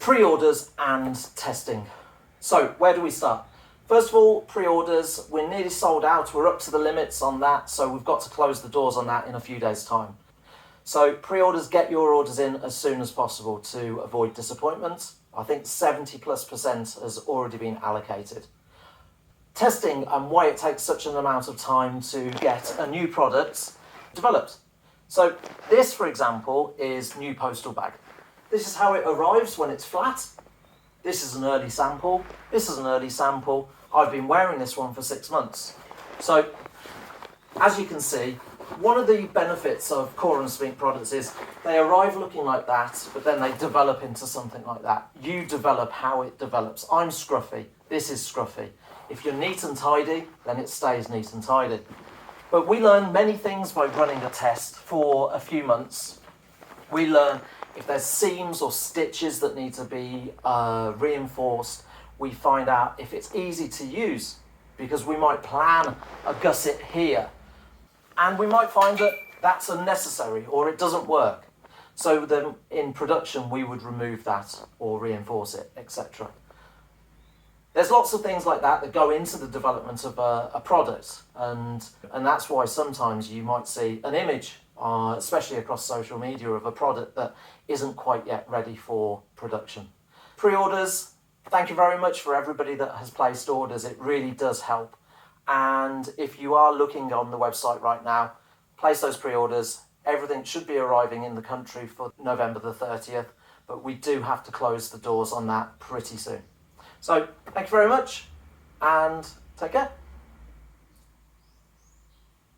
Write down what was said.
Pre-orders and testing. So where do we start? First of all, pre-orders, we're nearly sold out. We're up to the limits on that, so we've got to close the doors on that in a few days' time. So pre-orders, get your orders in as soon as possible to avoid disappointment. I think 70+% has already been allocated. Testing and why it takes such an amount of time to get a new product developed. So this, for example, is new postal bag. This is how it arrives when it's flat. This is an early sample. This is an early sample. I've been wearing this one for 6 months. So as you can see, one of the benefits of Cora Spink products is they arrive looking like that, but then they develop into something like that. You develop how it develops. I'm scruffy. This is scruffy. If you're neat and tidy, then it stays neat and tidy. But we learn many things by running a test for a few months. We learn if there's seams or stitches that need to be reinforced. We find out if it's easy to use, because we might plan a gusset here, and we might find that that's unnecessary or it doesn't work. So then in production, we would remove that or reinforce it, etc. There's lots of things like that that go into the development of a product, and that's why sometimes you might see an image, especially across social media, of a product that isn't quite yet ready for production. Pre-orders, thank you very much for everybody that has placed orders. It really does help. And if you are looking on the website right now, place those pre-orders. Everything should be arriving in the country for November the 30th, but we do have to close the doors on that pretty soon. So thank you very much, and take care.